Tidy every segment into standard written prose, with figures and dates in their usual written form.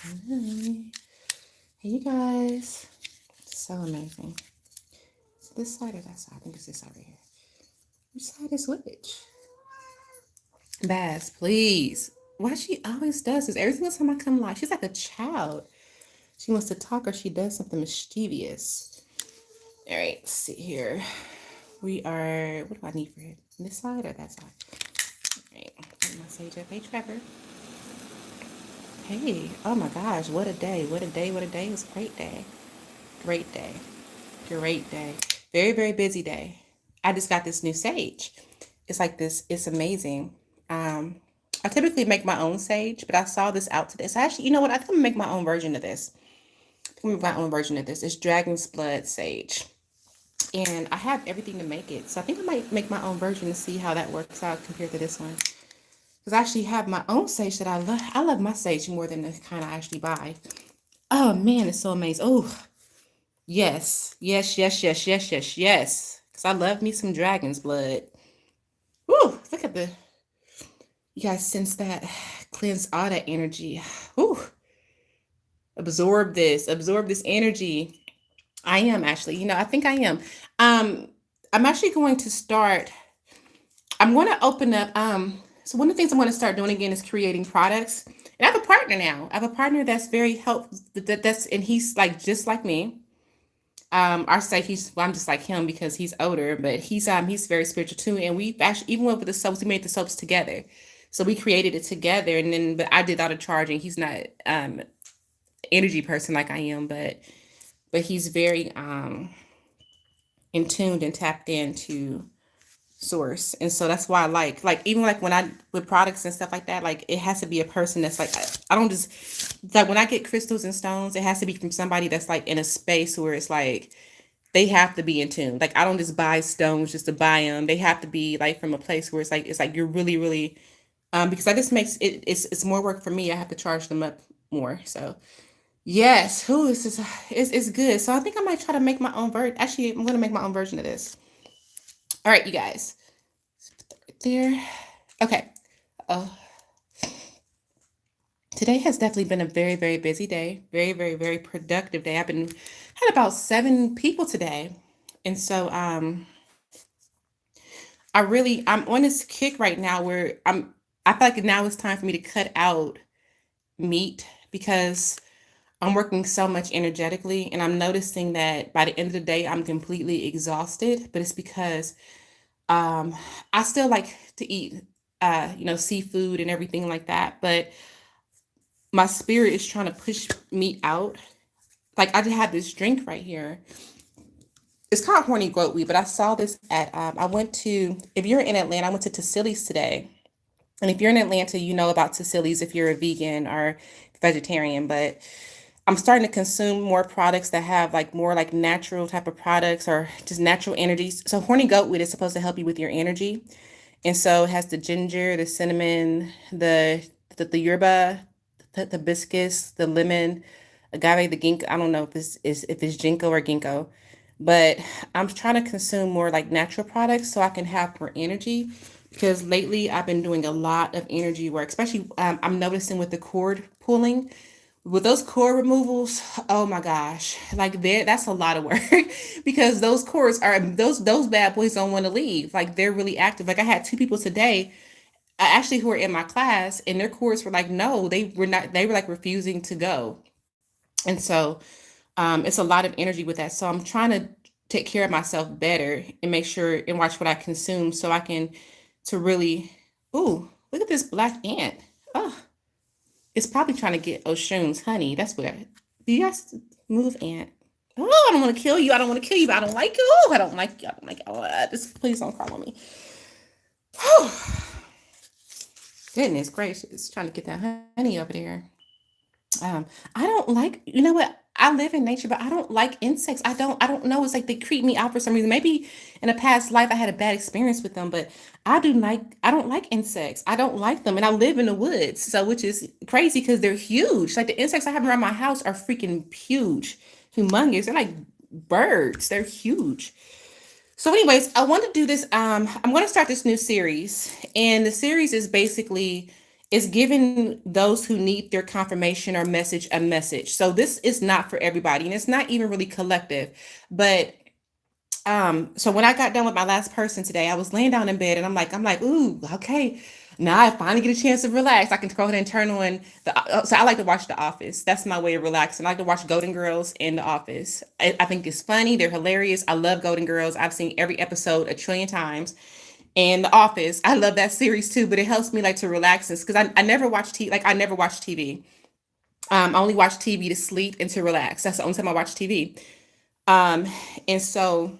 Hey, hey, you guys. So amazing. Is it this side or that side? I think it's this side right here. Which side is which? Bass, please. Why she always does this? Every single time I come live, she's like a child. She wants to talk or she does something mischievous. All right, let's see here. We are, what do I need for it? This side or that side? All right, put my sage up. Hey, Trevor. Hey, oh my gosh, what a day. What a day. What a day. It was a great day. Great day. Great day. Very, very busy day. I just got this new sage. It's like this, it's amazing. I typically make my own sage, but I saw this out today. So actually, you know what? I think I'm gonna make my own version of this. I'm gonna make my own version of this. It's Dragon's Blood Sage. And I have everything to make it. So I think I might make my own version to see how that works out compared to this one. Because I actually have my own sage that I love. I love my sage more than the kind I actually buy. Oh man, it's so amazing. Oh, yes, yes, yes, yes, yes, yes, yes. Because I love me some dragon's blood. Woo, look at the, you guys sense that? Cleanse all that energy. Woo, absorb this energy. I am actually, I think I am. I'm actually going to start, I'm going to open up, so one of the things I'm going to start doing again is creating products. And I have a partner now. I have a partner that's very helpful, and he's like, just like me. I say well, I'm just like him because he's older, but he's very spiritual too. And we actually even went with the soaps. We made the soaps together, so we created it together. And then, but I did all the charging. He's not energy person like I am, but he's very in tuned and tapped into source. And so that's why I like even like when I with products and stuff like that, like it has to be a person that's like I don't just like when I get crystals and stones, it has to be from somebody that's like in a space where it's like they have to be in tune. Like I don't just buy stones just to buy them. They have to be like from a place where it's like you're really really because that just makes it's more work for me. I have to charge them up more. So yes, who is this? It's good. So I think I might try to make my own version. Actually, I'm gonna make my own version of this. All right, you guys. Right there. Okay. Uh, Today has definitely been a very, very busy day. Very, very, very productive day. Had about 7 people today. And so I'm on this kick right now where I feel like now it's time for me to cut out meat because I'm working so much energetically and I'm noticing that by the end of the day I'm completely exhausted, but it's because I still like to eat seafood and everything like that, but my spirit is trying to push meat out. Like I just had this drink right here. It's called horny goat weed, but I saw this at I went to, if you're in Atlanta, I went to Tassili's today. And if you're in Atlanta, you know about Tassili's if you're a vegan or vegetarian, but I'm starting to consume more products that have like more like natural type of products or just natural energies. So horny goat weed is supposed to help you with your energy. And so it has the ginger, the cinnamon, the yerba, the hibiscus, the lemon, agave, the ginkgo. I don't know if it's ginkgo or ginkgo, but I'm trying to consume more like natural products so I can have more energy. Because lately I've been doing a lot of energy work, especially I'm noticing with the cord pulling with those cord removals. Oh my gosh, like that's a lot of work because those cords are those bad boys don't want to leave. Like they're really active. Like I had 2 people today actually who were in my class and their cords were like no, they were not, they were like refusing to go. And so it's a lot of energy with that. So I'm trying to take care of myself better and make sure and watch what I consume so I can to really. Ooh, look at this black ant. Oh, it's probably trying to get Oshun's honey. That's what do you guys move, ant? Oh, I don't want to kill you. I don't want to kill you, but I don't like you. Oh, I don't like you. I don't like you. Oh, just please don't call on me. Whew. Goodness gracious, trying to get that honey over there. I don't like, you know what? I live in nature, but I don't like insects. I don't know. It's like they creep me out for some reason. Maybe in a past life I had a bad experience with them, but I don't like insects. I don't like them. And I live in the woods. So which is crazy because they're huge. Like the insects I have around my house are freaking huge, humongous. They're like birds. They're huge. So, anyways, I want to do this. I'm going to start this new series, and the series is basically It's giving those who need their confirmation or message a message. So this is not for everybody, and it's not even really collective. But so when I got done with my last person today, I was laying down in bed and I'm like, ooh, okay. Now I finally get a chance to relax. I can go ahead and turn on so I like to watch The Office. That's my way of relaxing. I like to watch Golden Girls and The Office. I think it's funny. They're hilarious. I love Golden Girls. I've seen every episode a trillion times. And The Office, I love that series too, but it helps me like to relax because I never watch TV. Like I never watch TV. I only watch TV to sleep and to relax. That's the only time I watch TV. Um, and so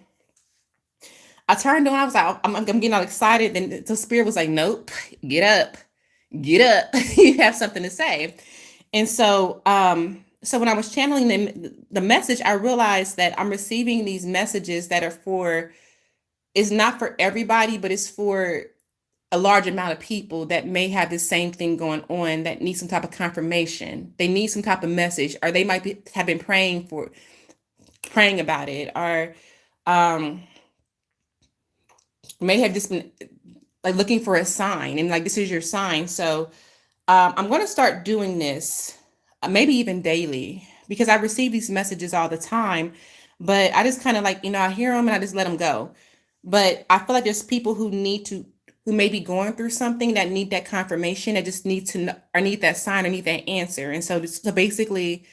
I turned on. I was like, I'm getting all excited. Then the spirit was like, nope, get up, get up. You have something to say. And so when I was channeling the message, I realized that I'm receiving these messages that are for, it's not for everybody, but it's for a large amount of people that may have the same thing going on that need some type of confirmation. They need some type of message, or they might have been praying about it, or um, may have just been like looking for a sign, and like this is your sign. So I'm going to start doing this, maybe even daily, because I receive these messages all the time. But I just kind of like, I hear them and I just let them go. But I feel like there's people who may be going through something that need that confirmation, that just need to know, or need that sign, or need that answer. And so basically,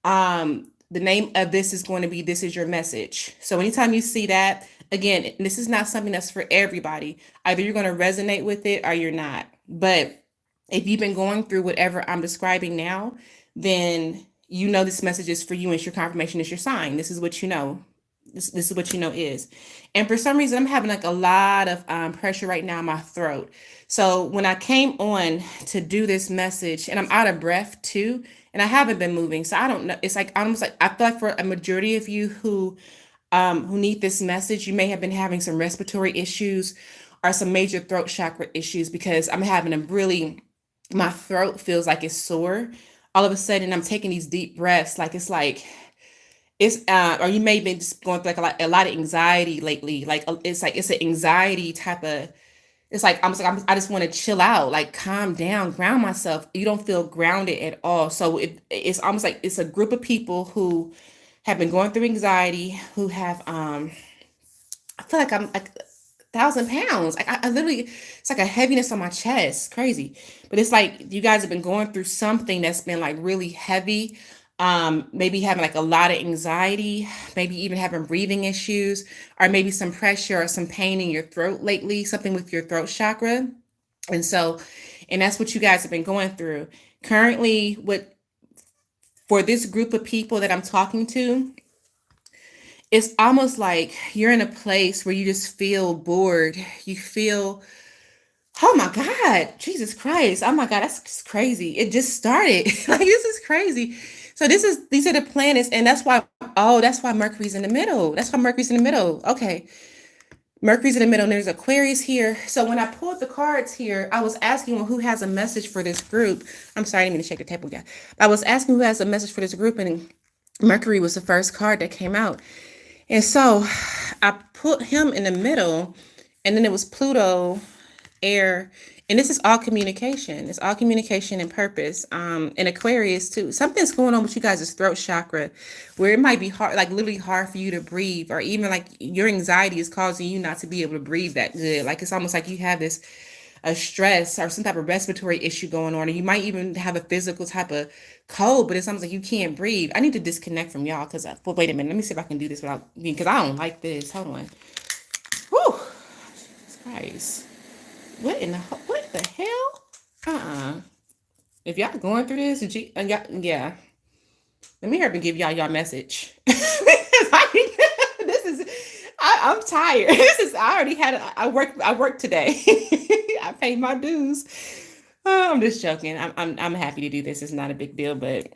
the name of this is going to be This Is Your Message. So anytime you see that, again, this is not something that's for everybody. Either you're going to resonate with it or you're not. But if you've been going through whatever I'm describing now, then you know this message is for you, and it's your confirmation, it's your sign. This is what you know. This is what you know is. And for some reason, I'm having like a lot of pressure right now in my throat. So when I came on to do this message, and I'm out of breath too, and I haven't been moving, so I don't know. It's like almost like I feel like for a majority of you who need this message, you may have been having some respiratory issues or some major throat chakra issues, because I'm having a really, my throat feels like it's sore. All of a sudden, I'm taking these deep breaths, like it's or you may have been just going through like a lot of anxiety lately. Like it's an anxiety type of, it's like I just want to chill out, like calm down, ground myself. You don't feel grounded at all. So it's almost like it's a group of people who have been going through anxiety, who have I feel like I'm like 1,000 pounds. Like I literally, it's like a heaviness on my chest. Crazy. But it's like you guys have been going through something that's been like really heavy. Maybe having like a lot of anxiety, maybe even having breathing issues, or maybe some pressure or some pain in your throat lately, something with your throat chakra. And so, and that's what you guys have been going through. Currently, what for this group of people that I'm talking to, it's almost like you're in a place where you just feel bored. You feel, oh my God, Jesus Christ. Oh my God, that's just crazy. It just started. Like this is crazy. So these are the planets, and that's why Mercury's in the middle. That's why Mercury's in the middle. Okay. Mercury's in the middle, and there's Aquarius here. So when I pulled the cards here, I was asking, well, who has a message for this group. I'm sorry, I didn't mean to shake the table, guy. I was asking who has a message for this group, and Mercury was the first card that came out. And so I put him in the middle, and then it was Pluto, air, and this is all communication. It's all communication and purpose. And Aquarius too. Something's going on with you guys' throat chakra, where it might be hard, like literally hard for you to breathe, or even like your anxiety is causing you not to be able to breathe that good. Like it's almost like you have this a stress or some type of respiratory issue going on, and you might even have a physical type of cold, but it sounds like you can't breathe. I need to disconnect from y'all because well, wait a minute, let me see if I can do this without, because I don't like this. Hold on. Whew. Christ. What the hell? If y'all going through this, yeah, let me hurry up and give y'all message. This is, I'm tired. This is, I already had, I worked today. I paid my dues. Oh, I'm just joking. I'm happy to do this. It's not a big deal, but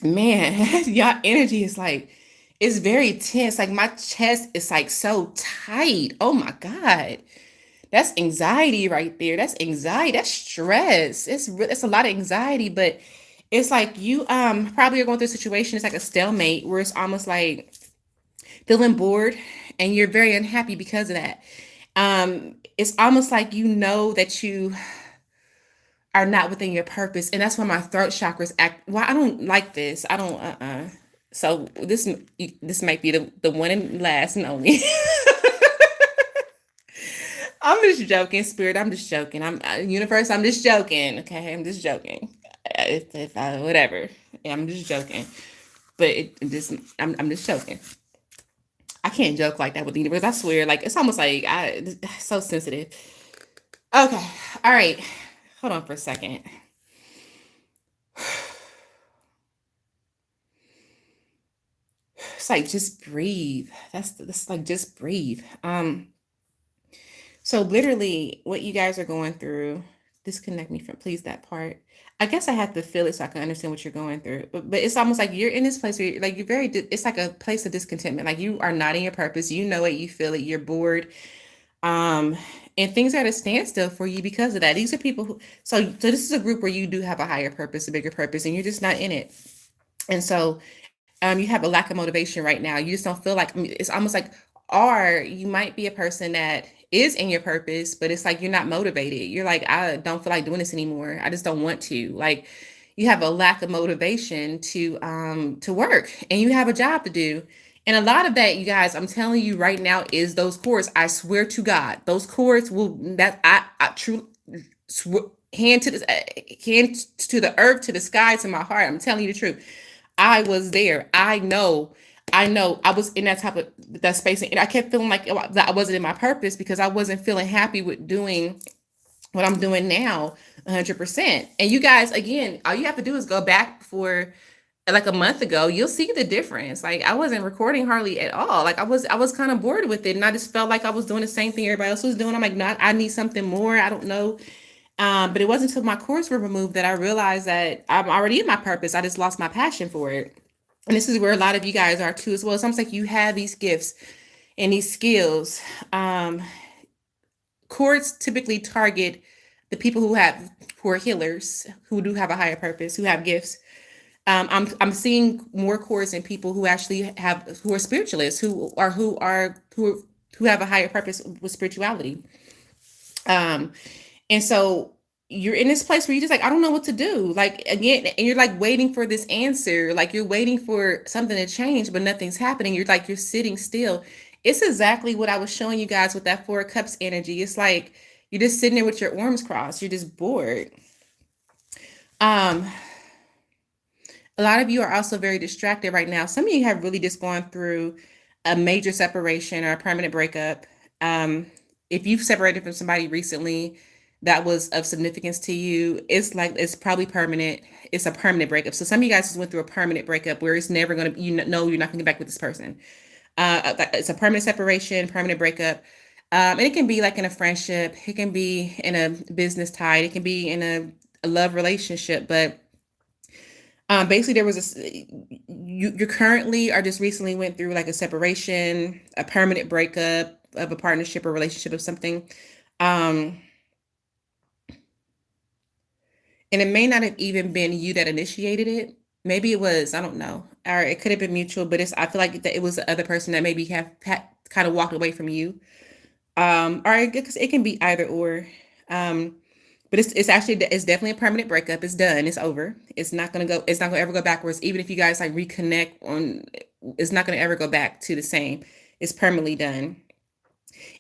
man, y'all energy is like, it's very tense. Like my chest is like so tight. Oh my God. That's anxiety right there. That's anxiety. That's stress. It's a lot of anxiety, but it's like you probably are going through a situation. It's like a stalemate where it's almost like feeling bored, and you're very unhappy because of that. It's almost like you know that you are not within your purpose, and that's why my throat chakras act. Well, I don't like this. I don't. So this might be the one and last and only. I'm just joking, spirit. I'm just joking. I'm universe. I'm just joking. Okay, I'm just joking. If I, whatever, yeah, I'm just joking. But it just I'm just joking. I can't joke like that with the universe. I swear, like it's almost like I so sensitive. Okay, all right. Hold on for a second. It's like just breathe. That's like just breathe. So literally what you guys are going through, disconnect me from please that part. I guess I have to feel it so I can understand what you're going through. But it's almost like you're in this place where like you're very it's like a place of discontentment. Like you are not in your purpose. You know it, you feel it, you're bored. Um and things are at a standstill for you because of that. These are people who so this is a group where you do have a higher purpose, a bigger purpose, and you're just not in it. And so you have a lack of motivation right now. You just don't feel like it's almost like, or you might be a person that is in your purpose, but it's like you're not motivated. You're like, I don't feel like doing this anymore. I just don't want to. Like you have a lack of motivation to work, and you have a job to do. And a lot of that, you guys, I'm telling you right now, is those chords. I swear to God, those chords will that I truly hand to the hand to the earth, to the sky, to my heart. I'm telling you the truth. I was there. I know. I was in that type of that space, and I kept feeling like that I wasn't in my purpose because I wasn't feeling happy with doing what I'm doing now, 100%. And you guys, again, all you have to do is go back for like a month ago. You'll see the difference. Like I wasn't recording hardly at all. Like I was kind of bored with it, and I just felt like I was doing the same thing everybody else was doing. I'm like, not. I need something more. I don't know. But it wasn't until my cords were removed that I realized that I'm already in my purpose. I just lost my passion for it. And this is where a lot of you guys are too as well. It's almost like you have these gifts and these skills. Um, Cords typically target the people who are healers, who do have a higher purpose, who have gifts. I'm seeing more chords in people who actually have who are spiritualists, who have a higher purpose with spirituality. Um, And so you're in this place where you're just like, I don't know what to do. Like again, and you're like waiting for this answer. Like you're waiting for something to change, but nothing's happening. You're sitting still. It's exactly what I was showing you guys with that Four of Cups energy. It's like you're just sitting there with your arms crossed. You're just bored. Um, a lot of you are also very distracted right now. Some of you have really just gone through a major separation or a permanent breakup. If you've separated from somebody recently that was of significance to you, it's probably permanent. It's a permanent breakup. So some of you guys just went through a permanent breakup where it's never going to, know you're not going to get back with this person. It's a permanent separation, permanent breakup. And it can be like in a friendship, it can be in a business tie, it can be in a love relationship, but basically there was you currently are just recently went through like a separation, a permanent breakup of a partnership or relationship of something. Um, and it may not have even been you that initiated it. Maybe it was, I don't know. Or it could have been mutual, but I feel like that it was the other person that maybe kind of walked away from you. Or it can be either or. Um, but it's definitely a permanent breakup. It's done. It's over. It's not gonna ever go backwards. Even if you guys like reconnect it's not gonna ever go back to the same. It's permanently done.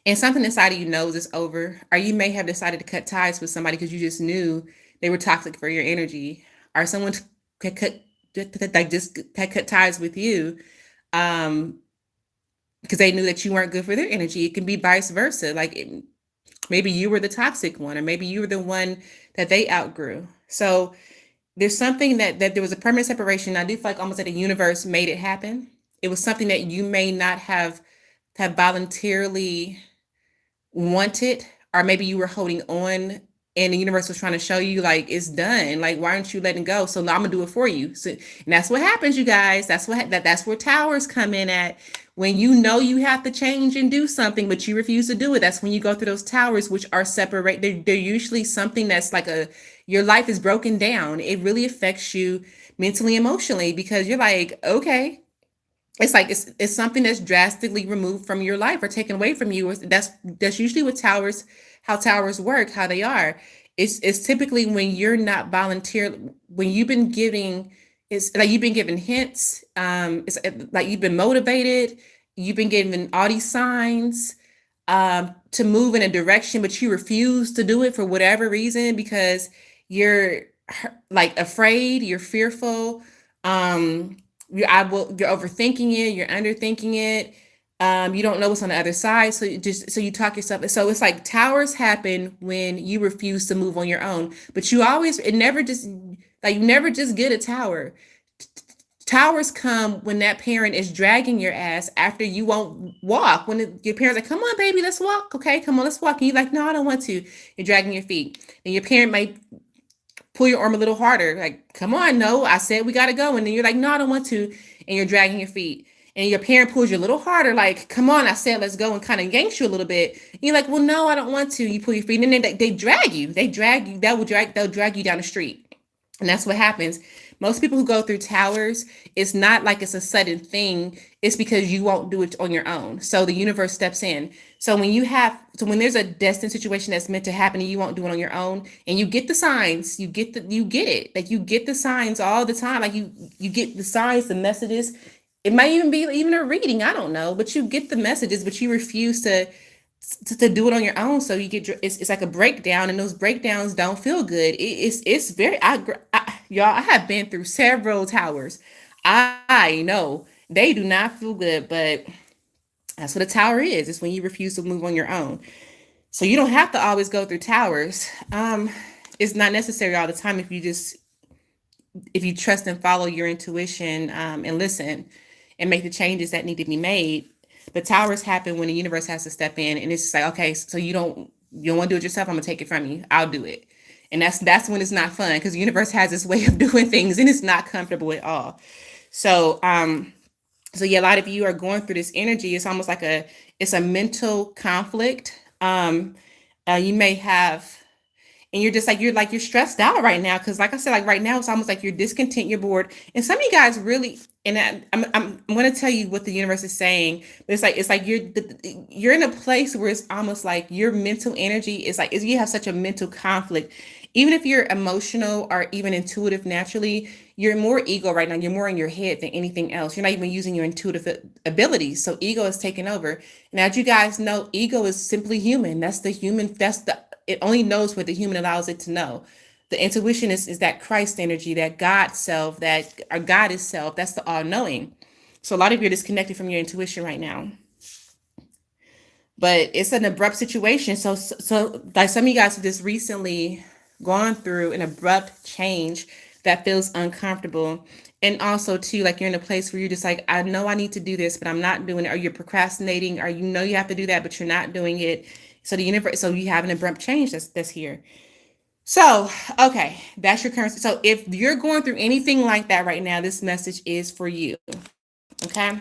And something inside of you knows it's over. Or you may have decided to cut ties with somebody because you just knew they were toxic for your energy. Or someone had cut ties with you because they knew that you weren't good for their energy. It can be vice versa. Maybe you were the toxic one, or maybe you were the one that they outgrew. So there's something that there was a permanent separation. I do feel like almost that the universe made it happen. It was something that you may not have voluntarily wanted, or maybe you were holding on and the universe was trying to show you like it's done. Like, why aren't you letting go? So now I'm gonna do it for you. So, and that's what happens, you guys. That's where towers come in at. When you know you have to change and do something, but you refuse to do it. That's when you go through those towers, which are separate. They're usually something that's like your life is broken down. It really affects you mentally, emotionally, because you're like, okay, it's like it's something that's drastically removed from your life or taken away from you. That's usually what towers, how towers work, how they are. It's typically when you're not volunteer, when you've been giving, it's like you've been given hints, it's like you've been motivated, you've been given all these signs to move in a direction, but you refuse to do it for whatever reason because you're like afraid, you're fearful, um, you're overthinking it, you're underthinking it. You don't know what's on the other side, so you talk yourself. So it's like towers happen when you refuse to move on your own, but you always it never just like you never just get a tower. Towers come when that parent is dragging your ass after you won't walk. When your parents are like, "Come on, baby, let's walk." Okay, come on, let's walk. And you're like, "No, I don't want to." You're dragging your feet, and your parent might pull your arm a little harder. Like, "Come on, no, I said we gotta go." And then you're like, "No, I don't want to." And you're dragging your feet. And your parent pulls you a little harder, like, "Come on, I said let's go," and kind of yanks you a little bit. And you're like, "Well, no, I don't want to." You pull your feet, and then they drag you. They drag you. They'll drag you down the street. And that's what happens. Most people who go through towers, it's not like it's a sudden thing. It's because you won't do it on your own. So the universe steps in. So when there's a destined situation that's meant to happen and you won't do it on your own, and you get the signs, you get it. Like you get the signs all the time. Like you get the signs, the messages. It might even be even a reading, I don't know, but you get the messages, but you refuse to do it on your own. So you get it's like a breakdown, and those breakdowns don't feel good. It's very y'all. I have been through several towers. I know they do not feel good, but that's what a tower is. It's when you refuse to move on your own. So you don't have to always go through towers. It's not necessary all the time if you trust and follow your intuition, and listen and make the changes that need to be made. The towers happen when the universe has to step in, and it's just like, okay, so you don't want to do it yourself. I'm gonna take it from you. I'll do it. And that's when it's not fun because the universe has this way of doing things and it's not comfortable at all. So yeah, a lot of you are going through this energy. It's almost like it's a mental conflict. You may have, and you're stressed out right now because, like I said, like right now it's almost like you're discontent, you're bored, and some of you guys really. And I'm going to tell you what the universe is saying, but it's like you're in a place where it's almost like your mental energy is you have such a mental conflict. Even if you're emotional or even intuitive naturally, you're more ego right now. You're more in your head than anything else. You're not even using your intuitive abilities. So ego is taking over. And as you guys know, ego is simply human. That's the human. It only knows what the human allows it to know. The intuition is that Christ energy, that God self, that our God is self. That's the all knowing. So a lot of you are disconnected from your intuition right now. But it's an abrupt situation. So like some of you guys have just recently gone through an abrupt change that feels uncomfortable. And also too, like you're in a place where you're just like, I know I need to do this, but I'm not doing it. Or you're procrastinating, or you know you have to do that, but you're not doing it. So you have an abrupt change that's here. So, okay, that's your current. So if you're going through anything like that right now, this message is for you. Okay.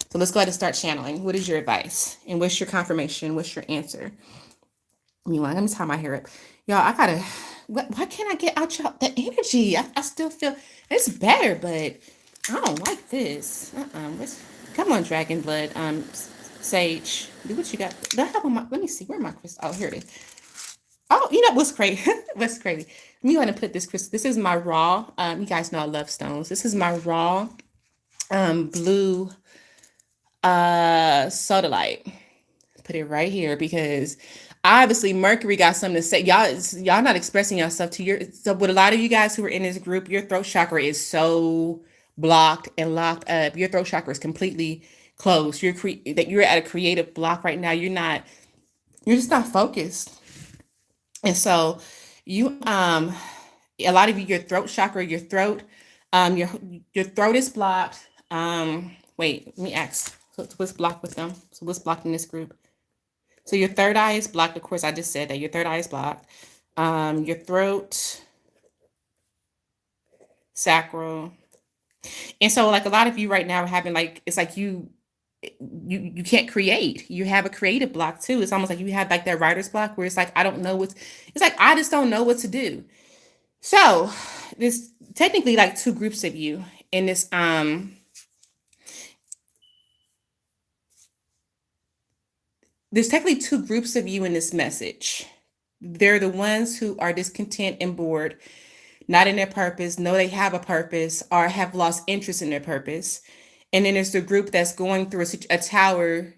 So let's go ahead and start channeling. What is your advice? And what's your confirmation? What's your answer? Meanwhile, let me tie my hair up. Y'all, I gotta, why can't I get out y'all the energy? I still feel it's better, but I don't like this. Come on, Dragon Blood. Sage, do what you got. Do I have on my, let me see, where my crystal? Oh, here it is. Oh, you know what's crazy? What's crazy? Let me go ahead and put this crystal. This is my raw. You guys know I love stones. This is my raw blue sodalite. Put it right here because obviously Mercury got something to say. Y'all not expressing yourself to your. So with a lot of you guys who are in this group, your throat chakra is so blocked and locked up. Your throat chakra is completely closed. You're at a creative block right now. You're just not focused. And so you a lot of you, your throat chakra, your throat, your throat is blocked. Wait, let me ask. So what's blocked with them? So what's blocked in this group? So your third eye is blocked. Of course, I just said that your third eye is blocked. Your throat, sacral. And so like a lot of you right now are having like it's like you can't create. You have a creative block too. It's almost like you have like that writer's block where it's like I don't know what's it's like I just don't know what to do. So there's technically like two groups of you in this there's technically two groups of you in this message. They're the ones who are discontent and bored, not in their purpose, know they have a purpose, or have lost interest in their purpose. And then there's the group that's going through a tower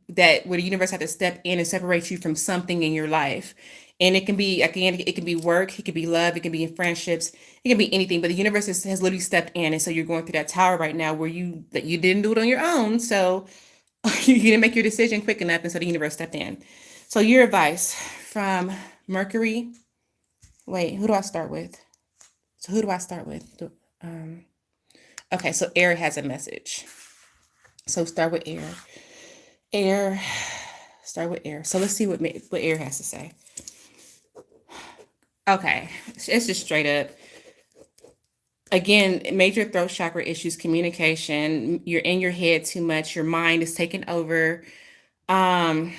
that where the universe had to step in and separate you from something in your life. And it can be, again, it can be work, it can be love, it can be in friendships, it can be anything. But the universe has literally stepped in, and so you're going through that tower right now where you didn't do it on your own. So you didn't make your decision quick enough, and so the universe stepped in. So your advice from Mercury. Wait, who do I start with? So who do I start with? Um, okay, so air has a message. So start with air. Air. Start with air. So let's see what air has to say. Okay, it's just straight up. Again, major throat chakra issues, communication. You're in your head too much. Your mind is taking over. Um,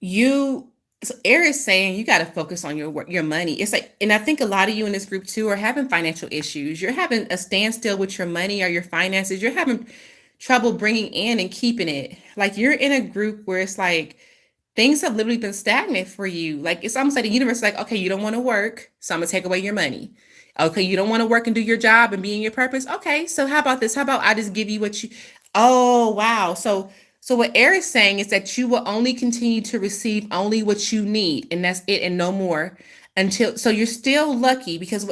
you so air is saying you got to focus on your work, your money. It's like, and I think a lot of you in this group too are having financial issues. You're having a standstill with your money or your finances. You're having trouble bringing in and keeping it. Like you're in a group where it's like things have literally been stagnant for you. Like it's almost like the universe is like, okay, you don't want to work, so I'm gonna take away your money. Okay, you don't want to work and do your job and be in your purpose. Okay, so how about this? How about I just give you what you Oh wow. So what Air is saying is that you will only continue to receive only what you need, and that's it and no more until so you're still lucky because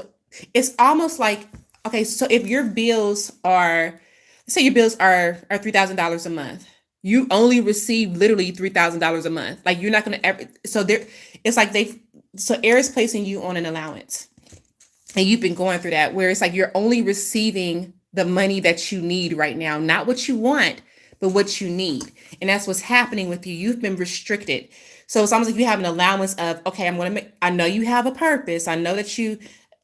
it's almost like okay, so if your bills are let's say your bills are $3,000 a month, you only receive literally $3,000 a month. Like you're not gonna ever so there it's like they so Air is placing you on an allowance. And you've been going through that where it's like you're only receiving the money that you need right now, not what you want, but what you need. And that's what's happening with you. You've been restricted. So it's almost like you have an allowance of, okay, I know you have a purpose. I know that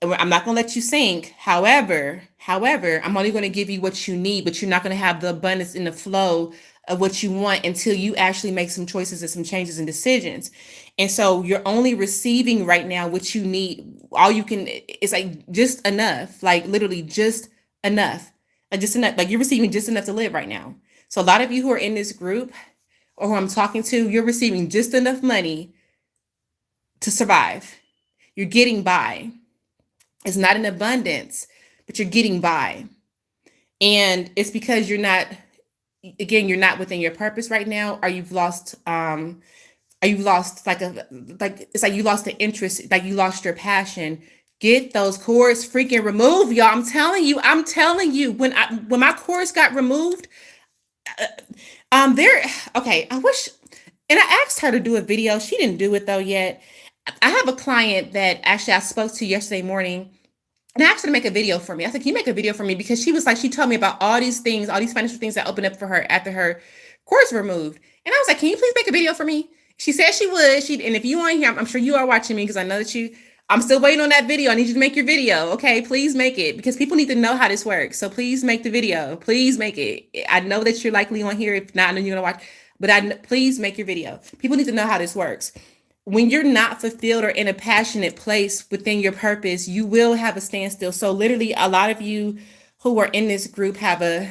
I'm not going to let you sink. However, I'm only going to give you what you need, but you're not going to have the abundance in the flow of what you want until you actually make some choices and some changes and decisions. And so you're only receiving right now what you need. All you can, it's like just enough, like literally just enough, just enough. Like you're receiving just enough to live right now. So a lot of you who are in this group or who I'm talking to, you're receiving just enough money to survive. You're getting by. It's not in abundance, but you're getting by. And it's because you're not within your purpose right now, or you've lost like it's like you lost the interest, like you lost your passion. Get those cords freaking removed, y'all. I'm telling you, when my cords got removed, there okay, I wish and I asked her to do a video. She didn't do it though yet. I have a client that actually I spoke to yesterday morning and I asked her to make a video for me. I said, can you make a video for me? Because she was like, she told me about all these things, all these financial things that opened up for her after her course removed. And I was like, can you please make a video for me? She said she would. And if you want here, I'm sure you are watching me because I know that I'm still waiting on that video. I need you to make your video. Okay, please make it because people need to know how this works. So please make the video. Please make it. I know that you're likely on here. If not, I know you're going to watch, but please make your video. People need to know how this works. When you're not fulfilled or in a passionate place within your purpose, you will have a standstill. So literally a lot of you who are in this group are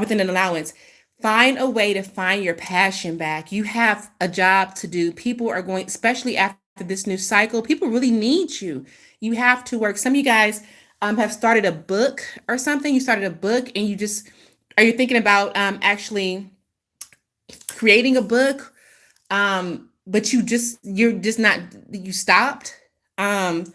within an allowance. Find a way to find your passion back. You have a job to do. People are going, especially after this new cycle, people really need you. You have to work. Some of you guys have started a book or something. You started a book and are you thinking about actually creating a book? But you're just not, you stopped. It's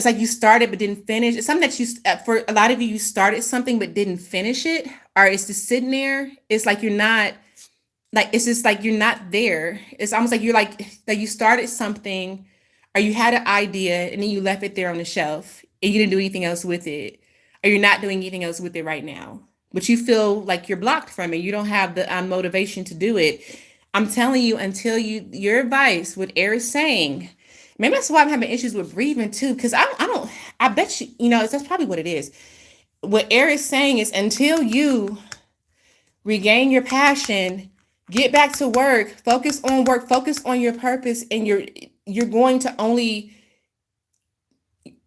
like you started but didn't finish. It's something that for a lot of you, you started something but didn't finish it, or it's just sitting there. It's like you're not, like it's just like you're not there. It's almost like you're like you started something, or you had an idea and then you left it there on the shelf and you didn't do anything else with it, or you're not doing anything else with it right now. But you feel like you're blocked from it. You don't have the motivation to do it. I'm telling you, until your advice, what Eric is saying, maybe that's why I'm having issues with breathing too, because I bet that's probably what it is. What Eric is saying is until you regain your passion, get back to work, focus on your purpose, and you're going to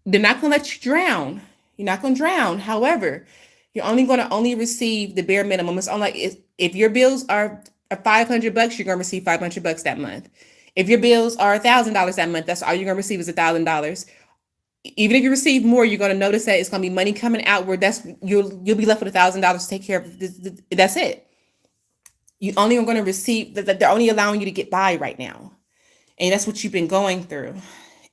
they're not going to let you drown. You're not going to drown. However, you're only going to receive the bare minimum. It's only like if your bills are $500, you're gonna receive $500 that month. If your bills are $1,000 that month, that's all you're gonna receive is $1,000. Even if you receive more, you're gonna notice that it's gonna be money coming out where that's you'll be left with $1,000 to take care of. That's it. You only are gonna receive that. They're only allowing you to get by right now, and that's what you've been going through.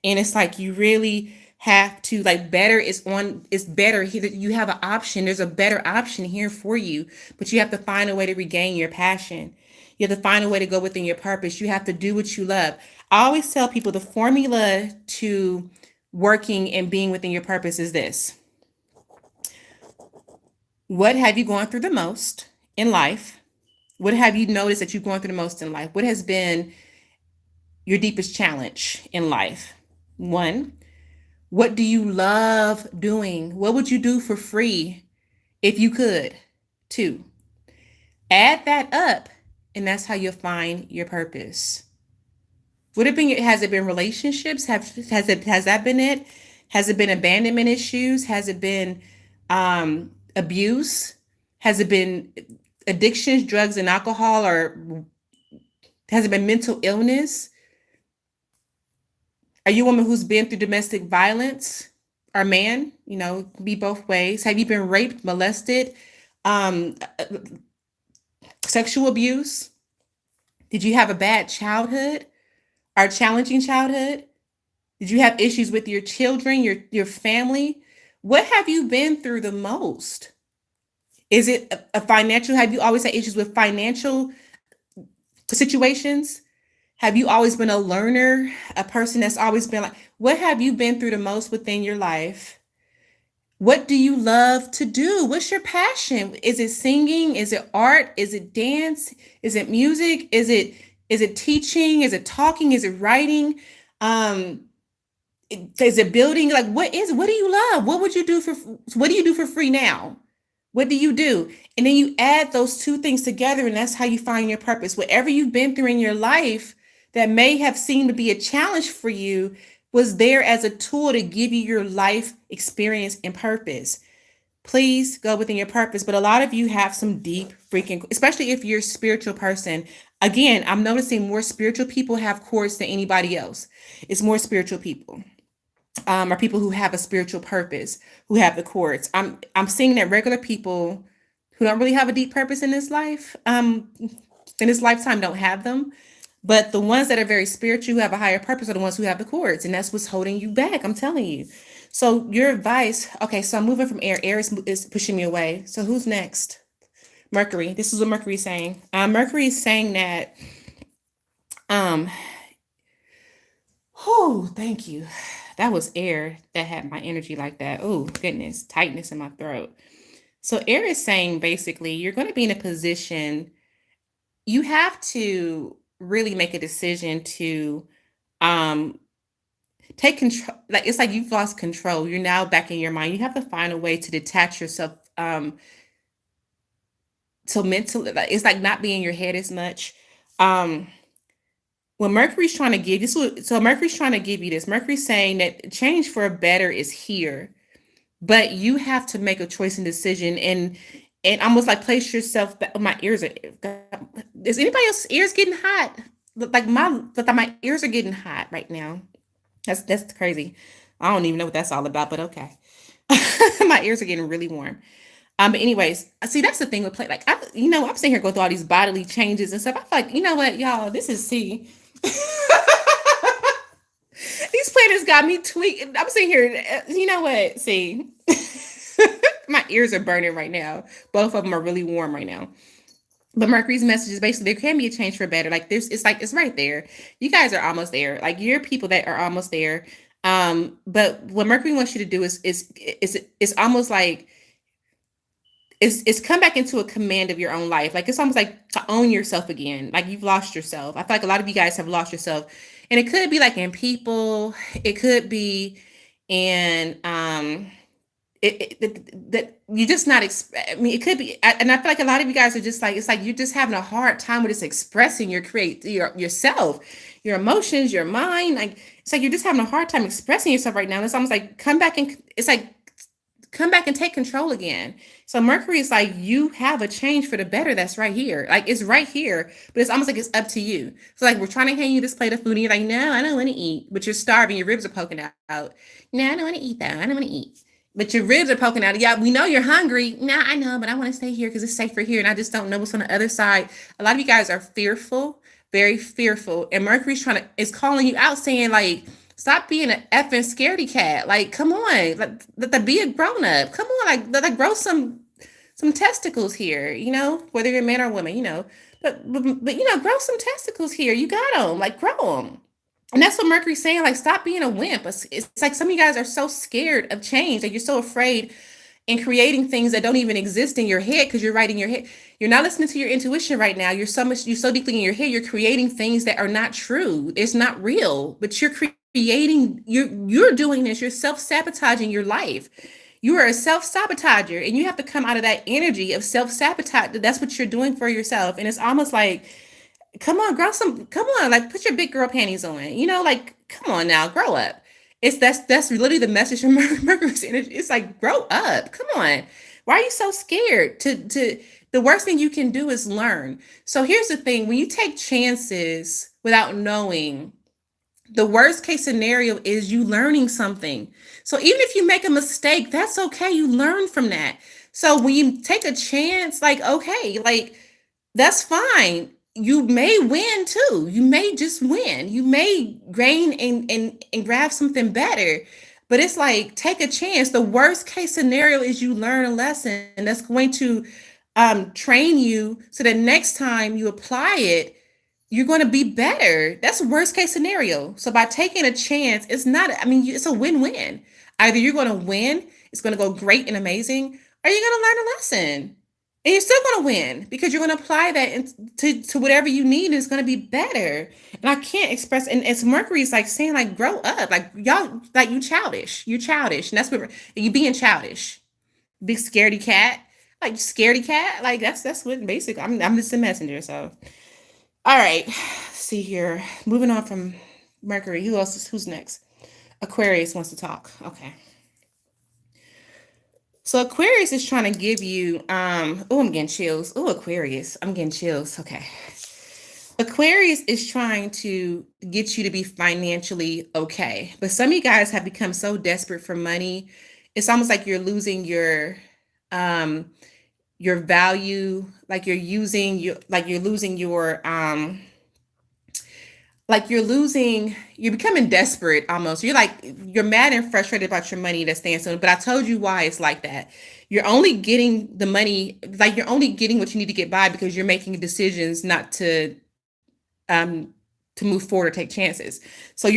And it's like you really have to, like, better is on, it's better here. You have an option, there's a better option here for you, but you have to find a way to regain your passion. You have to find a way to go within your purpose. You have to do what you love. I always tell people the formula to working and being within your purpose is this: what have you gone through the most in life? What have you noticed that you've gone through the most in life? What has been your deepest challenge in life? One, what do you love doing? What would you do for free if you could? Two, add that up, and that's how you'll find your purpose. Would it been, has it been relationships? Has that been it? Has it been abandonment issues? Has it been abuse? Has it been addictions, drugs and alcohol, or has it been mental illness? Are you a woman who's been through domestic violence? Or man, be both ways. Have you been raped, molested, um, sexual abuse? Did you have a bad childhood or a challenging childhood? Did you have issues with your children, your family? What have you been through the most? Is it a financial? Have you always had issues with financial situations? Have you always been a learner, a person that's always been like, what have you been through the most within your life? What do you love to do? What's your passion? Is it singing? Is it art? Is it dance? Is it music? Is it teaching? Is it talking? Is it writing? Is it building? Like, what do you love? What do you do for free now? What do you do? And then you add those two things together, and that's how you find your purpose. Whatever you've been through in your life that may have seemed to be a challenge for you was there as a tool to give you your life experience and purpose. Please go within your purpose. But a lot of you have some deep freaking, especially if you're a spiritual person. Again, I'm noticing more spiritual people have courts than anybody else. It's more spiritual people. Are people who have a spiritual purpose, who have the courts. I'm seeing that regular people who don't really have a deep purpose in this life, in this lifetime, don't have them. But the ones that are very spiritual, who have a higher purpose, are the ones who have the courts, and that's what's holding you back. I'm telling you. So your advice, okay? So I'm moving from air. Air is pushing me away. So who's next? Mercury. This is what Mercury is saying. Mercury is saying that. Oh, thank you. That was air that had my energy like that. Oh, goodness, tightness in my throat. So air is saying basically you're going to be in a position, you have to really make a decision to um take control. Like, it's like you've lost control. You're now back in your mind. You have to find a way to detach yourself, so mentally, like, it's like not being in your head as much. Um when Mercury's trying to give you, so Mercury's trying to give you this. Mercury's saying that change for a better is here, but you have to make a choice and decision, and almost like place yourself back. My ears are. Is anybody else's ears getting hot? Like my ears are getting hot right now. That's crazy. I don't even know what that's all about, but okay. My ears are getting really warm. But anyways, see, that's the thing with play. Like, I'm sitting here going through all these bodily changes and stuff. I feel like, you know what, y'all, this is see. These planets got me tweaking. I'm sitting here, you know what, see. My ears are burning right now. Both of them are really warm right now. But Mercury's message is basically there can be a change for better. Like, it's right there. You guys are almost there. Like, you're people that are almost there. But what Mercury wants you to do is almost like it's come back into a command of your own life. Like, it's almost like to own yourself again. Like, you've lost yourself. I feel like a lot of you guys have lost yourself, and it could be like in people. It could be in that you're just not. I mean, it could be, and I feel like a lot of you guys are just like, it's like you're just having a hard time with just expressing yourself, your emotions, your mind. Like, it's like you're just having a hard time expressing yourself right now. It's almost like come back, and it's like come back and take control again. So Mercury is like, you have a change for the better that's right here. Like it's right here, but it's almost like it's up to you. So like we're trying to hand you this plate of food and you're like, no, I don't want to eat. But you're starving, your ribs are poking out. No, I don't want to eat that. I don't want to eat. But your ribs are poking out. Yeah, we know you're hungry. No, I know, but I want to stay here because it's safer here. And I just don't know what's on the other side. A lot of you guys are fearful, very fearful. And Mercury's is calling you out saying like, stop being an effing scaredy cat. Like, come on, like, be a grown up. Come on, like grow some testicles here. You know, whether you're a man or woman. You know, but you know, grow some testicles here. You got them. Like, grow them. And that's what Mercury's saying. Like, stop being a wimp. It's like some of you guys are so scared of change that you're so afraid in creating things that don't even exist in your head because you're right in your head. You're not listening to your intuition right now. You're so deeply in your head. You're creating things that are not true. It's not real, but you're creating. You're doing this. You're self sabotaging your life. You are a self sabotager, and you have to come out of that energy of self sabotage. That's what you're doing for yourself, and it's almost like, come on, grow some, come on, like put your big girl panties on, you know, like come on now, grow up. That's literally the message from Mercury's energy. It's like, grow up, come on. Why are you so scared to the worst thing you can do is learn. So here's the thing, when you take chances without knowing, the worst case scenario is you learning something. So even if you make a mistake, that's okay, you learn from that. So when you take a chance, like, okay, like that's fine. You may win too. You may just win. You may gain and grab something better. But it's like, take a chance. The worst case scenario is you learn a lesson that's going to train you so that next time you apply it, you're going to be better. That's the worst case scenario. So by taking a chance, it's not, I mean, it's a win-win. Either you're going to win, it's going to go great and amazing, or you're going to learn a lesson. And you're still going to win because you're going to apply that to whatever you need, and it's going to be better. And I can't express, and it's Mercury's like saying, like, grow up. Like, y'all, like, you childish. You're childish. And that's what you being childish. Big scaredy cat. Like, scaredy cat. Like, that's what basically, I'm just a messenger. So, all right. See here. Moving on from Mercury. Who's next? Aquarius wants to talk. Okay. So Aquarius is trying to give you, oh, I'm getting chills. Oh, Aquarius, I'm getting chills. Okay. Aquarius is trying to get you to be financially okay. But some of you guys have become so desperate for money. It's almost like you're losing your value, like you're losing your you're becoming desperate almost. You're mad and frustrated about your money that's staying so, but I told you why it's like that. You're only getting the money, like you're only getting what you need to get by because you're making decisions not um to move forward or take chances. So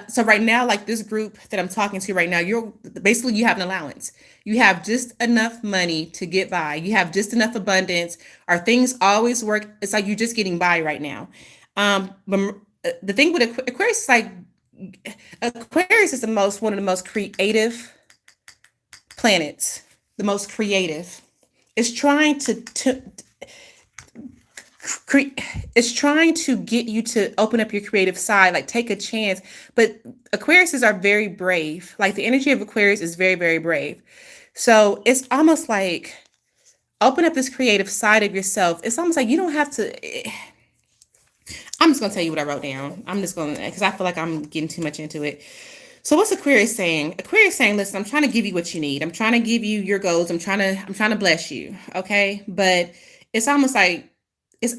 so right now, like this group that I'm talking to right now, you have an allowance. You have just enough money to get by. You have just enough abundance. Our things always work. It's like you're just getting by right now. But the thing with Aquarius is like, Aquarius is one of the most creative planets, the most creative. It's trying it's trying to get you to open up your creative side, like take a chance. But Aquariuses are very brave. Like the energy of Aquarius is very, very brave. So it's almost like open up this creative side of yourself. It's almost like you don't have to. I'm just gonna tell you what I wrote down. I'm just gonna, because I feel like I'm getting too much into it. So what's Aquarius saying? Aquarius saying, listen, I'm trying to give you what you need. I'm trying to give you your goals. I'm trying to bless you. Okay. But it's almost like,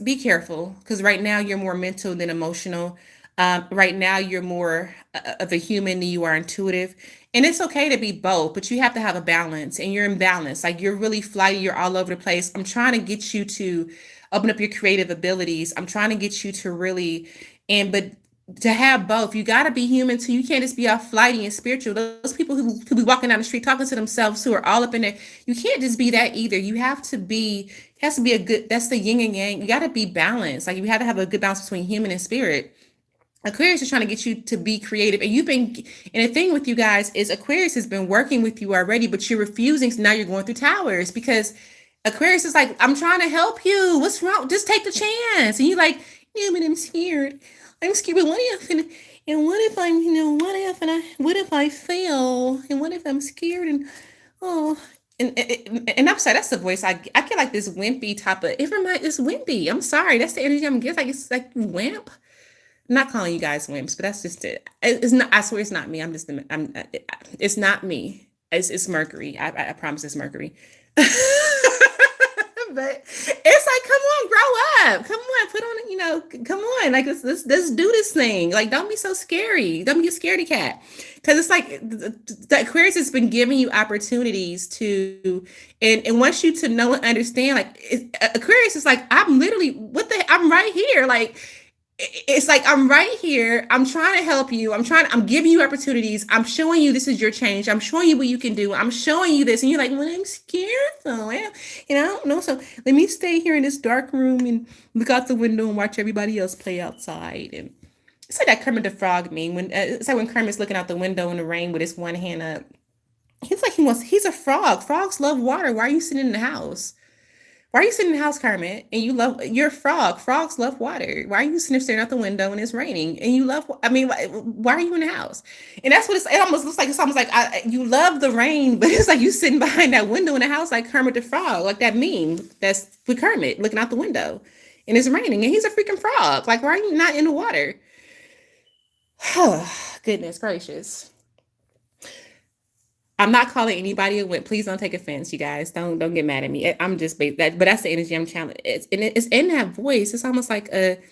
be careful, because right now you're more mental than emotional. Right now you're more of a human than you are intuitive. And it's okay to be both, but you have to have a balance, and you're in balance. Like you're really flighty. You're all over the place. I'm trying to get you to open up your creative abilities. I'm trying to get you to really, but to have both, you got to be human too. You can't just be all flighty and spiritual. Those people who be walking down the street talking to themselves, who are all up in there, you can't just be that either. You have to be, it has to be that's the yin and yang. You got to be balanced. Like you have to have a good balance between human and spirit. Aquarius is trying to get you to be creative. And and the thing with you guys is Aquarius has been working with you already, but you're refusing. So now you're going through towers because Aquarius is like, I'm trying to help you. What's wrong? Just take the chance. And you're like, yeah, but I'm scared. I'm scared. But what if, and what if I'm, what if I fail? And what if I'm scared? And Oh, and I'm sorry, that's the voice I get like this wimpy type of. It reminds it's wimpy. I'm sorry, that's the energy I'm getting. It's like wimp. I'm not calling you guys wimps, but that's just it. It's not. I swear it's not me. I'm just. I'm. It's not me. It's Mercury. I promise it's Mercury. But it's like, come on, grow up. Come on, put on, come on. Like let's do this thing. Like, don't be so scary. Don't be a scaredy cat. Because it's like the Aquarius has been giving you opportunities to, and wants you to know and understand. Like Aquarius is like, I'm literally I'm right here. Like it's like I'm right here. I'm trying to help you. I'm giving you opportunities. I'm showing you this is your change. I'm showing you what you can do. I'm showing you this. And you're like, well, I'm scared. So well, I don't know. So let me stay here in this dark room and look out the window and watch everybody else play outside. And it's like that Kermit the Frog meme. It's like when Kermit's looking out the window in the rain with his one hand up. He's a frog. Frogs love water. Why are you sitting in the house? Why are you sitting in the house, Kermit? And you're a frog. Frogs love water. Why are you sitting there staring out the window and it's raining? And you love, I mean, why are you in the house? And that's what it almost looks like. It's almost like you love the rain, but it's like you sitting behind that window in the house like Kermit the Frog, like that meme that's with Kermit looking out the window and it's raining and he's a freaking frog. Like, why are you not in the water? Oh, goodness gracious. I'm not calling anybody a wimp. Please don't take offense, you guys. Don't get mad at me. I'm just that, but that's the energy I'm channeling. It's in that voice. It's almost like it's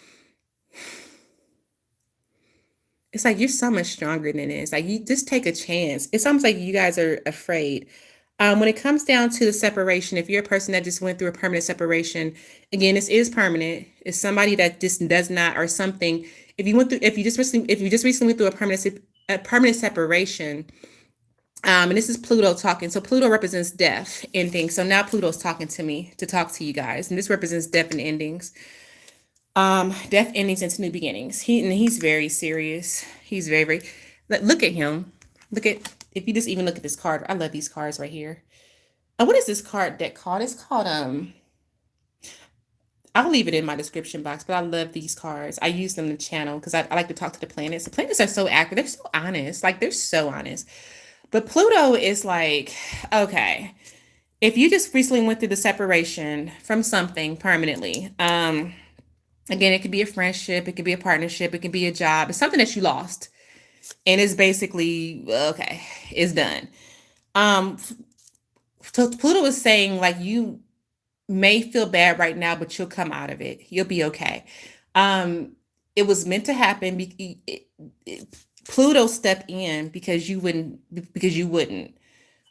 like you're so much stronger than this. Like you just take a chance. It's almost like you guys are afraid. When it comes down to the separation, if you're a person that just went through a permanent separation, again, this is permanent. It's somebody that just does not or something. If you just recently went through a permanent separation. And this is Pluto talking. So Pluto represents death, endings. So now Pluto's talking to me to talk to you guys. And this represents death and endings. Death, endings, into new beginnings. He's very serious. He's very, very, look at him. If you just even look at this card, I love these cards right here. What is this card deck called? It's called, I'll leave it in my description box, but I love these cards. I use them to channel because I like to talk to the planets. The planets are so accurate. They're so honest. Like, they're so honest. But Pluto is like, okay, if you just recently went through the separation from something permanently, again, it could be a friendship, it could be a partnership, it could be a job. It's something that you lost. And it's basically, okay, it's done. So Pluto is saying, like, you may feel bad right now, but you'll come out of it. You'll be okay. It was meant to happen. Pluto stepped in because you wouldn't,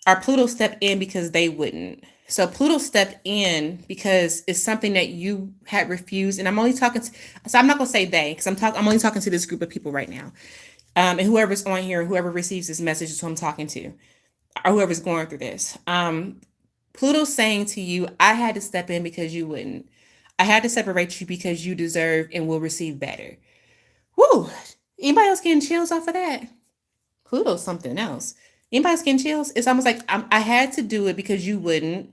or Pluto stepped in because they wouldn't. So Pluto stepped in because it's something that you had refused. And I'm only talking so I'm not gonna say they, because I'm only talking to this group of people right now. And whoever's on here, whoever receives this message is who I'm talking to, or whoever's going through this. Pluto's saying to you, I had to step in because you wouldn't. I had to separate you because you deserve and will receive better. Woo! Anybody else getting chills off of that? Pluto's something else. Anybody else getting chills? It's almost like I had to do it because you wouldn't.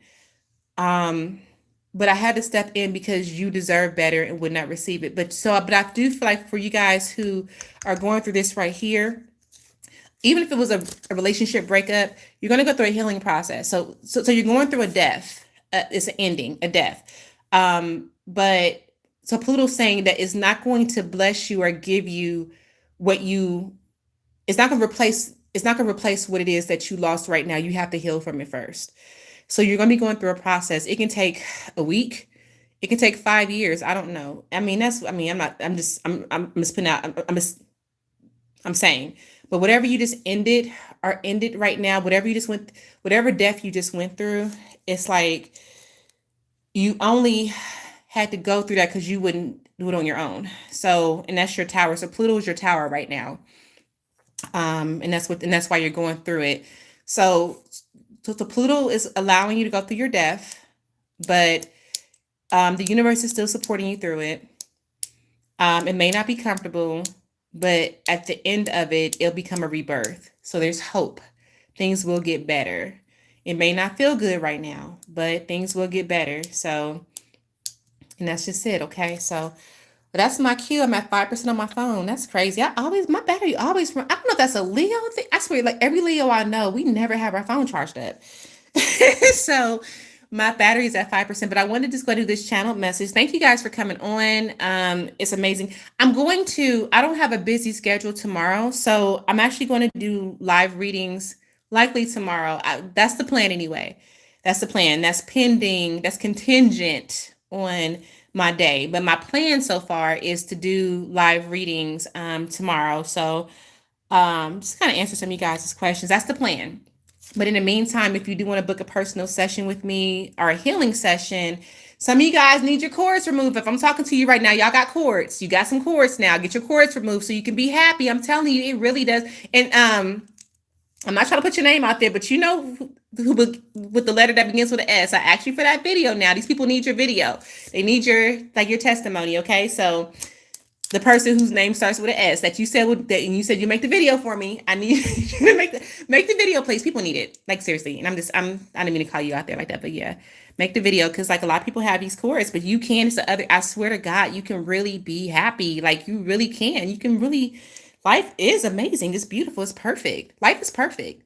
But I had to step in because you deserve better and would not receive it. But I do feel like for you guys who are going through this right here, even if it was a relationship breakup, you're going to go through a healing process. So you're going through a death. It's an ending, a death. But so Pluto's saying that it's not going to bless you or give you it's not going to replace what it is that you lost right now. You have to heal from it first. So you're going to be going through a process. It can take a week. It can take 5 years. I don't know. I'm just putting out, I'm saying, but whatever you just ended right now, whatever death you just went through, it's like you only had to go through that because you wouldn't do it on your own. So, and that's your tower. So Pluto is your tower right now. And that's why you're going through it. So Pluto is allowing you to go through your death, but the universe is still supporting you through it. It may not be comfortable, but at the end of it, it'll become a rebirth. So there's hope. Things will get better. It may not feel good right now, but things will get better. So, and that's just it. Okay. So that's my cue. I'm at 5% on my phone. That's crazy. My battery always, I don't know if that's a Leo thing. I swear, like every Leo I know, we never have our phone charged up. So my battery is at 5%, but I wanted to just go to this channel message. Thank you guys for coming on. It's amazing. I don't have a busy schedule tomorrow, so I'm actually going to do live readings likely tomorrow. That's the plan anyway. That's the plan. That's pending, that's contingent on my day. But my plan so far is to do live readings tomorrow. So just kind of answer some of you guys' questions. That's the plan. But in the meantime, if you do want to book a personal session with me or a healing session, some of you guys need your cords removed. If I'm talking to you right now, y'all got cords. You got some cords now. Get your cords removed so you can be happy. I'm telling you, it really does. And I'm not trying to put your name out there, but you know who with the letter that begins with an S. I asked you for that video now. These people need your video. They need your testimony, okay? So the person whose name starts with an S that you said and you said you make the video for me. I need you to make the video, please. People need it. Like seriously. And I didn't mean to call you out there like that, but yeah, make the video because like a lot of people have these cords, but you can. It's the other. I swear to God, you can really be happy. Like you really can. You can really. Life is amazing. It's beautiful. It's perfect. Life is perfect,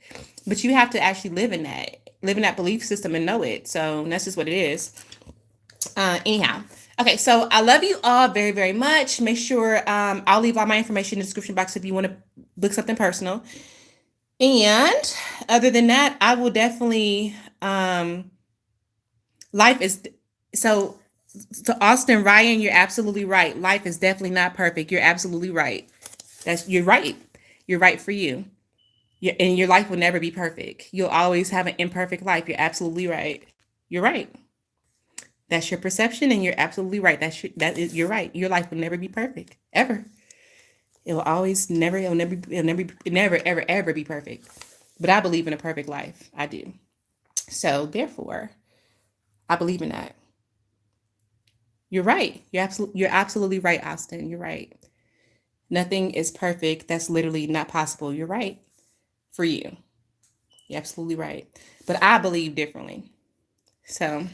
but you have to actually live in that belief system and know it. So that's just what it is. Anyhow. Okay, so I love you all very, very much. Make sure I'll leave all my information in the description box if you want to book something personal. And other than that, I will definitely life is so to Austin Ryan, you're absolutely right. Life is definitely not perfect. You're absolutely right. You're right. You're right for you. And your life will never be perfect. You'll always have an imperfect life. You're absolutely right. You're right. That's your perception, and you're absolutely right. You're right. Your life will never be perfect, ever. It will always never, ever be perfect. But I believe in a perfect life. I do. So therefore, I believe in that. You're right. You're absolutely right, Austin. You're right. Nothing is perfect. That's literally not possible. You're right. For you. You're absolutely right. But I believe differently. So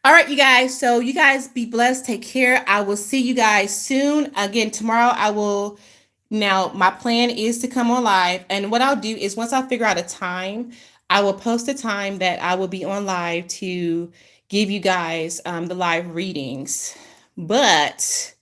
all right, you guys. So you guys be blessed. Take care. I will see you guys soon. Again, tomorrow now my plan is to come on live. And what I'll do is once I figure out a time, I will post a time that I will be on live to give you guys the live readings. But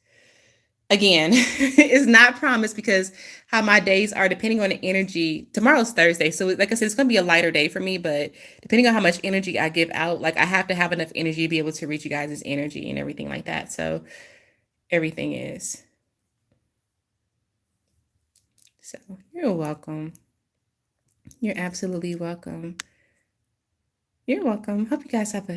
again, it's not promised because how my days are depending on the energy. Tomorrow's Thursday. So like I said, it's going to be a lighter day for me, but depending on how much energy I give out, like I have to have enough energy to be able to reach you guys' energy and everything like that. So everything is. So you're welcome. You're absolutely welcome. You're welcome. Hope you guys have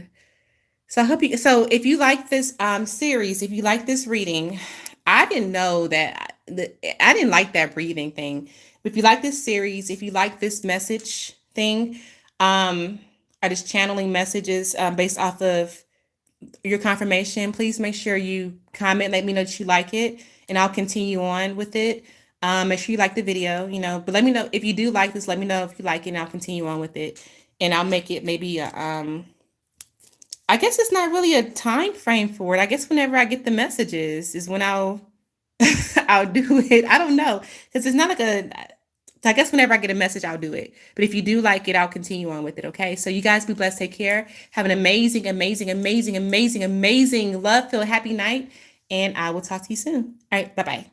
so if you like this series, if you like this reading, I didn't know that I didn't like that breathing thing. If you like this series, if you like this message thing, or just channeling messages based off of your confirmation, please make sure you comment, let me know that you like it, and I'll continue on with it. Make sure you like the video, but let me know if you do like this, let me know if you like it, and I'll continue on with it. And I'll make it maybe I guess it's not really a time frame for it. I guess whenever I get the messages is when I'll I'll do it. I don't know because it's not like I guess whenever I get a message, I'll do it. But if you do like it, I'll continue on with it. Okay. So you guys be blessed. Take care. Have an amazing, amazing, amazing, amazing, amazing love-filled happy night. And I will talk to you soon. All right. Bye-bye.